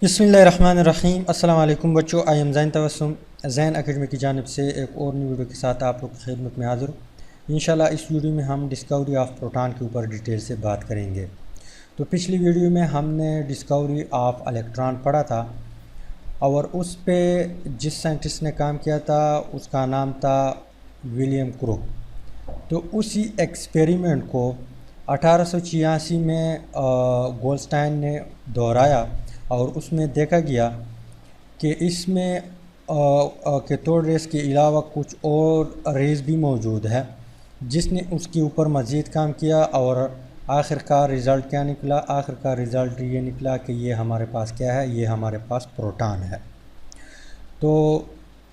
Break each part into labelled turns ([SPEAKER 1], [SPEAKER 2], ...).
[SPEAKER 1] बिस्मिल्लाहिर्रहमानिर्रहीम। अस्सलाम वालेकुम बच्चों, I am Zain Tabassum Zain academy की जानिब से एक और नई वीडियो के साथ आप लोग की खिदमत में हाज़िर हूँ। इंशाल्लाह इस वीडियो में हम डिस्कवरी ऑफ प्रोटॉन के ऊपर डिटेल से बात करेंगे। तो पिछली वीडियो में हमने डिस्कवरी ऑफ इलेक्ट्रॉन पढ़ा था और उस पे जिस साइंटिस्ट ने काम किया था उसका नाम था विलियम क्रूक। तो उसी एक्सपेरिमेंट को 1886 में गोल्डस्टाइन ने दोहराया और उसमें देखा गया कि इसमें कैथोड रेस के अलावा कुछ और रेस भी मौजूद है, जिसने उसके ऊपर मज़ीद काम किया और आखिरकार रिज़ल्ट क्या निकला। आखिरकार रिज़ल्ट ये निकला कि ये हमारे पास क्या है, ये हमारे पास प्रोटॉन है। तो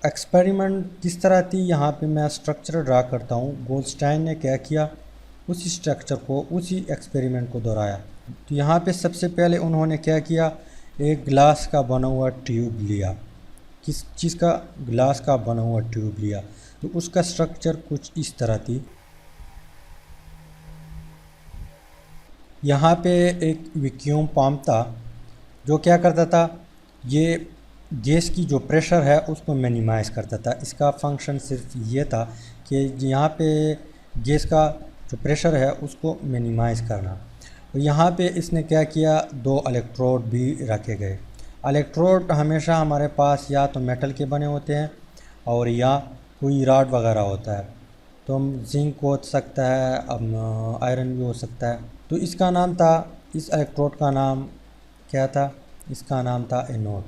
[SPEAKER 1] एक्सपेरिमेंट किस तरह थी, यहाँ पे मैं स्ट्रक्चर ड्रा करता हूँ। गोल्डस्टाइन ने क्या किया, उसी स्ट्रक्चर को, उसी एक्सपेरिमेंट को दोहराया। तो यहाँ पे सबसे पहले उन्होंने क्या किया, एक ग्लास का बना हुआ ट्यूब लिया। किस चीज़ का? ग्लास का बना हुआ ट्यूब लिया। तो उसका स्ट्रक्चर कुछ इस तरह थी। यहाँ पे एक वैक्यूम पंप था जो क्या करता था, ये गैस की जो प्रेशर है उसको मिनिमाइज़ करता था। इसका फंक्शन सिर्फ ये था कि यहाँ पे गैस का जो प्रेशर है उसको मिनिमाइज़ करना। तो यहाँ पे इसने क्या किया, दो इलेक्ट्रोड भी रखे गए। इलेक्ट्रोड हमेशा हमारे पास या तो मेटल के बने होते हैं और या कोई रॉड वगैरह होता है। तो जिंक हो सकता है, अब आयरन भी हो सकता है। तो इसका नाम था, इस इलेक्ट्रोड का नाम क्या था, इसका नाम था एनोड।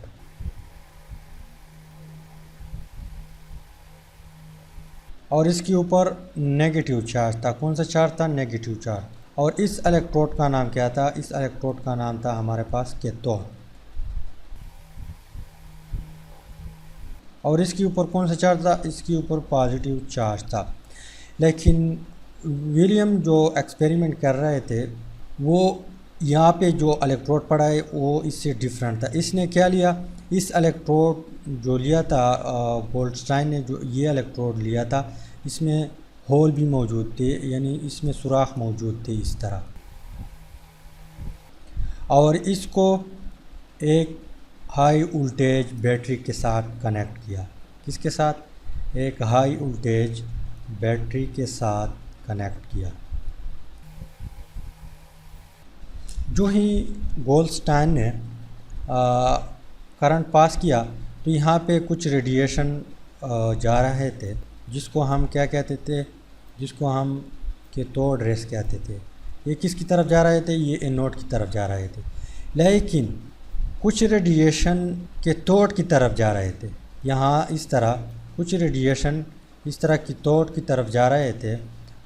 [SPEAKER 1] और इसके ऊपर नेगेटिव चार्ज था। कौन सा चार्ज था? Negative charge. और इस इलेक्ट्रोड का नाम क्या था? इस इलेक्ट्रोड का नाम था हमारे पास कैथोड। और इसके ऊपर कौन सा चार्ज था? इसके ऊपर पॉजिटिव चार्ज था। लेकिन विलियम जो एक्सपेरिमेंट कर रहे थे वो यहाँ पे जो इलेक्ट्रोड पड़ा है वो इससे डिफरेंट था। इसने क्या लिया, इस इलेक्ट्रोड जो लिया था गोल्डस्टाइन ने, जो ये इलेक्ट्रोड लिया था, इसमें होल भी मौजूद थे, यानी इसमें सुराख मौजूद थे इस तरह। और इसको एक हाई वोल्टेज बैटरी के साथ कनेक्ट किया। किसके साथ? एक हाई वोल्टेज बैटरी के साथ कनेक्ट किया। जो ही गोल्डस्टाइन ने करंट पास किया तो यहाँ पे कुछ रेडिएशन जा रहे थे, जिसको हम क्या कहते थे, जिसको हम कैथोड रेस कहते थे। ये किसकी तरफ जा रहे थे? ये एनोड की तरफ जा रहे थे। लेकिन कुछ रेडिएशन कैथोड की तरफ जा रहे थे। यहाँ इस तरह कुछ रेडिएशन इस तरह कैथोड की तरफ जा रहे थे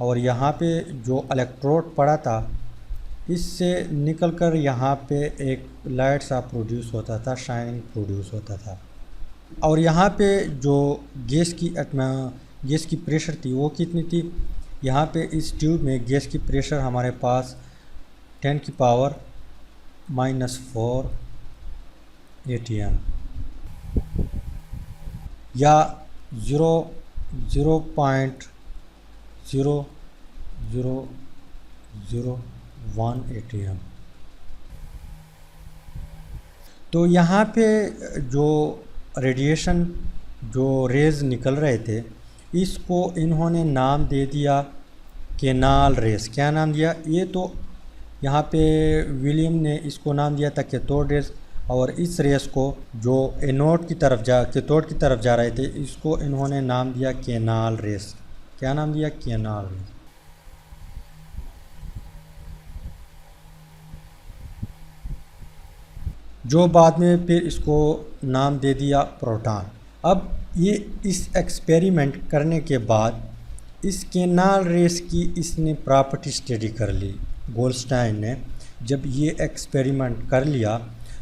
[SPEAKER 1] और यहाँ पे जो इलेक्ट्रोड पड़ा था इससे निकलकर यहाँ पे एक लाइट सा प्रोड्यूस होता था, शाइनिंग प्रोड्यूस होता था। और यहाँ पे जो गैस की प्रेशर थी वो कितनी थी? यहाँ पे इस ट्यूब में गैस की प्रेशर हमारे पास 10 की पावर -4 atm या 0.00001 atm। तो यहाँ पे जो रेडिएशन, जो रेज़ निकल रहे थे, इसको इन्होंने नाम दे दिया कैनाल रेस। क्या नाम दिया? ये तो यहाँ पे विलियम ने इसको नाम दिया था कैथोड रेस। और इस रेस को जो कैथोड की तरफ जा रहे थे, इसको इन्होंने नाम दिया कैनाल रेस। क्या नाम दिया? Canal race. जो बाद में फिर इसको नाम दे दिया प्रोटॉन। अब ये इस एक्सपेरिमेंट करने के बाद इस कैनाल रेस की इसने प्रॉपर्टी स्टडी कर ली। गोल्डस्टाइन ने जब ये एक्सपेरिमेंट कर लिया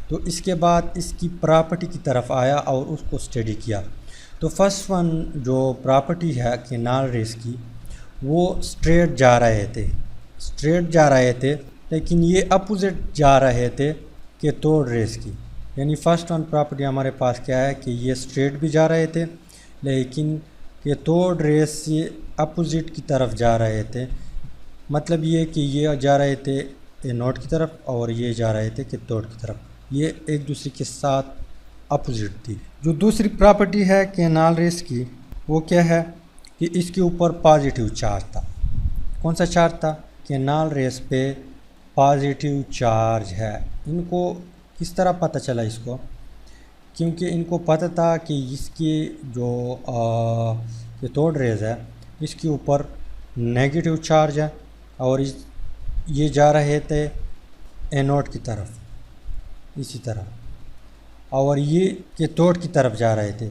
[SPEAKER 1] तो इसके बाद इसकी प्रॉपर्टी की तरफ आया और उसको स्टडी किया। तो फर्स्ट वन जो प्रॉपर्टी है कैनाल रेस की, वो स्ट्रेट जा रहे थे, लेकिन ये अपोजिट जा रहे थे कैथोड रेस की। यानी फर्स्ट वन प्रॉपर्टी हमारे पास क्या है कि ये स्ट्रेट भी जा रहे थे, लेकिन कैथोड रेस से अपोजिट की तरफ जा रहे थे। मतलब ये कि ये जा रहे थे एनोड की तरफ और ये जा रहे थे कैथोड की तरफ। ये एक दूसरे के साथ अपोजिट थी। जो दूसरी प्रॉपर्टी है केनाल रेस की, वो क्या है कि इसके ऊपर पॉजिटिव चार्ज था। कौन सा चार्ज था? केनाल रेस पे पॉजिटिव चार्ज है। इनको किस तरह पता चला इसको? क्योंकि इनको पता था कि इसकी जो कैथोड रेज है इसके ऊपर नेगेटिव चार्ज है और ये जा रहे थे एनोड की तरफ इसी तरह, और ये कैथोड की तरफ जा रहे थे।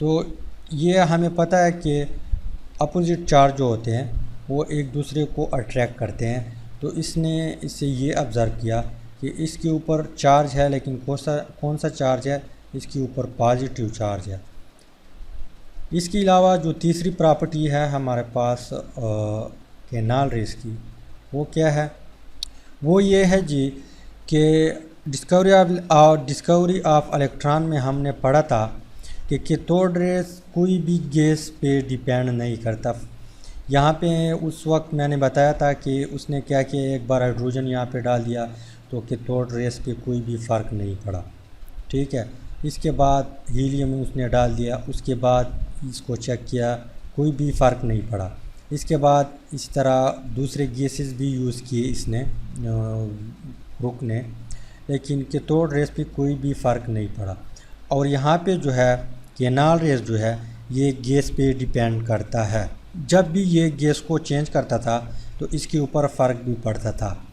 [SPEAKER 1] तो ये हमें पता है कि अपोजिट चार्ज जो होते हैं वो एक दूसरे को अट्रैक्ट करते हैं। तो इसने इससे ये ऑब्ज़र्व किया कि इसके ऊपर चार्ज है, लेकिन कौन सा चार्ज है? इसके ऊपर पॉजिटिव चार्ज है। इसके अलावा जो तीसरी प्रॉपर्टी है हमारे पास केनाल रेस की, वो क्या है? वो ये है जी कि डिस्कवरी ऑफ इलेक्ट्रॉन में हमने पढ़ा था कि कैथोड रेस कोई भी गैस पे डिपेंड नहीं करता। यहाँ पे उस वक्त मैंने बताया था कि उसने क्या किया, एक बार हाइड्रोजन यहाँ पे डाल दिया तो कैथोड रेस पे कोई भी फ़र्क नहीं पड़ा, ठीक है। इसके बाद हीलियम उसने डाल दिया, उसके बाद इसको चेक किया, कोई भी फ़र्क नहीं पड़ा। इसके बाद इस तरह दूसरे गैसेस भी यूज़ किए इसने ब्रुक ने, लेकिन कैथोड रेस पे कोई भी फ़र्क नहीं पड़ा। और यहाँ पे जो है केनाल रेस जो है ये गैस पे डिपेंड करता है। जब भी ये गैस को चेंज करता था तो इसके ऊपर फ़र्क भी पड़ता था।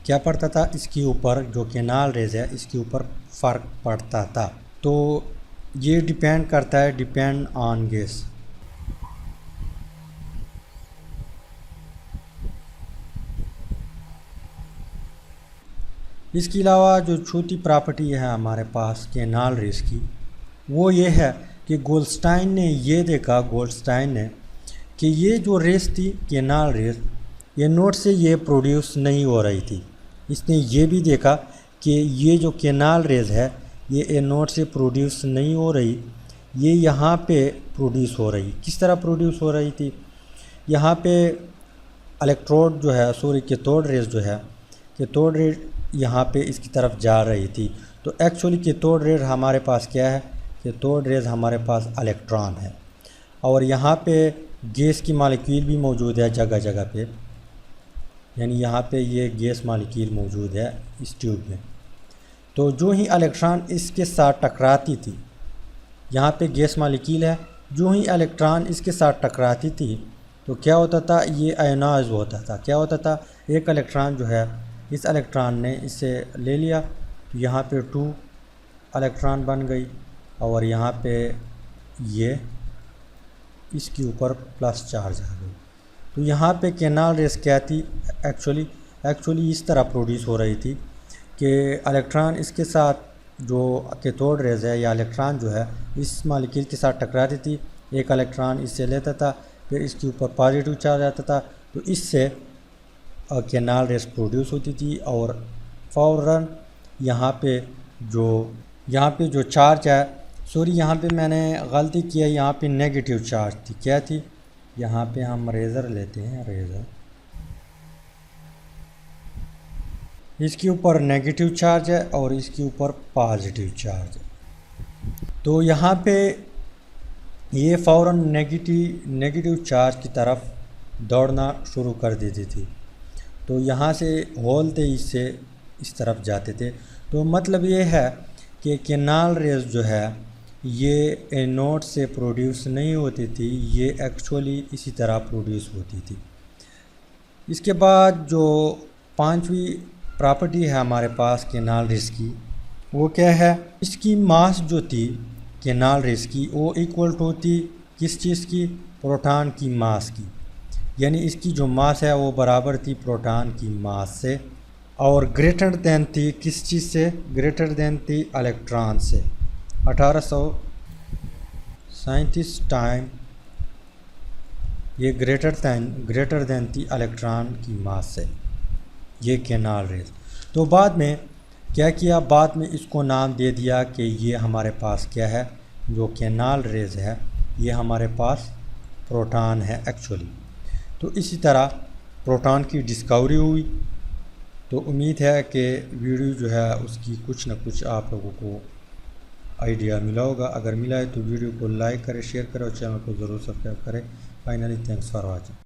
[SPEAKER 1] क्या पड़ता था? इसके ऊपर जो केनाल रेस है इसके ऊपर फ़र्क पड़ता था। तो ये डिपेंड करता है, डिपेंड ऑन गैस। इसके अलावा जो चौथी प्रॉपर्टी है हमारे पास केनाल रेस की, वो ये है कि गोल्डस्टाइन ने ये देखा, गोल्डस्टाइन ने, कि ये जो रेस थी केनाल रेस, ये नोड से ये प्रोड्यूस नहीं हो रही थी। इसने ये भी देखा कि ये जो केनाल रेस है ये एनोड से प्रोड्यूस नहीं हो रही, ये यहाँ पे प्रोड्यूस हो रही। किस तरह प्रोड्यूस हो रही थी? यहाँ पे इलेक्ट्रोड जो है, सॉरी कैथोड रेस जो है, कैथोड रेस यहाँ पे इसकी तरफ जा रही थी। तो एक्चुअली कैथोड रेस हमारे पास क्या है? कैथोड रेस हमारे पास इलेक्ट्रॉन है, और यहाँ पे गैस की मॉलिक्यूल भी मौजूद है जगह जगह पे, यानी यहाँ पे ये गैस मॉलिक्यूल मौजूद है इस ट्यूब में। तो जो ही इलेक्ट्रॉन इसके साथ टकराती थी, यहाँ पे गैस मॉलिक्यूल है, जो ही इलेक्ट्रॉन इसके साथ टकराती थी तो क्या होता था? ये आयोनाइज होता था। क्या होता था? एक इलेक्ट्रॉन जो है, इस इलेक्ट्रॉन ने इसे ले लिया तो यहाँ पे 2 इलेक्ट्रॉन बन गई, और यहाँ पे ये इसके ऊपर प्लस चार्ज आ गई। तो यहाँ पे केनाल रेस क्या थी? एक्चुअली इस तरह प्रोड्यूस हो रही थी कि इलेक्ट्रॉन इसके साथ, जो कैथोड रेस है या इलेक्ट्रॉन जो है इस मॉलिक्यूल के साथ टकराती थी, एक इलेक्ट्रॉन इससे लेता था, फिर इसके ऊपर पॉजिटिव चार्ज आता था, तो इससे केनाल रेस प्रोड्यूस होती थी। और फ़ौरन यहाँ पे जो चार्ज है, सॉरी यहाँ पे मैंने गलती किया, यहाँ पे नेगेटिव चार्ज थी। क्या थी? यहाँ पे हम रेज़र लेते हैं, रेज़र, इसके ऊपर नेगेटिव चार्ज है और इसके ऊपर पॉजिटिव चार्ज है। तो यहाँ पे ये फ़ौरन नेगेटिव चार्ज की तरफ दौड़ना शुरू कर देती थी। तो यहाँ से होल तेज़ी से इस तरफ जाते थे। तो मतलब ये है कि केनाल रेस जो है ये एनोड से प्रोड्यूस नहीं होती थी, ये एक्चुअली इसी तरह प्रोड्यूस होती थी। इसके बाद जो 5वीं प्रॉपर्टी है हमारे पास केनाल रेस की, वो क्या है? इसकी मास जो थी केनाल रेस की, वो इक्वल टू थी किस चीज़ की? प्रोटॉन की मास की। यानी इसकी जो मास है वो बराबर थी प्रोटॉन की मास से, और ग्रेटर देन थी किस चीज़ से? ग्रेटर देन थी इलेक्ट्रॉन से। 1837 टाइम ये ग्रेटर देन थी इलेक्ट्रॉन की मास से, ये केनाल रेस। तो बाद में क्या किया? बाद में इसको नाम दे दिया कि ये हमारे पास क्या है? जो केनाल रेस है ये हमारे पास प्रोटॉन है एक्चुअली। तो इसी तरह प्रोटॉन की डिस्कवरी हुई, तो उम्मीद है कि वीडियो जो है उसकी कुछ ना कुछ आप लोगों को आइडिया मिला होगा। अगर मिला है तो वीडियो को लाइक करें, शेयर करें और चैनल को ज़रूर सब्सक्राइब करें। Finally thanks for watching.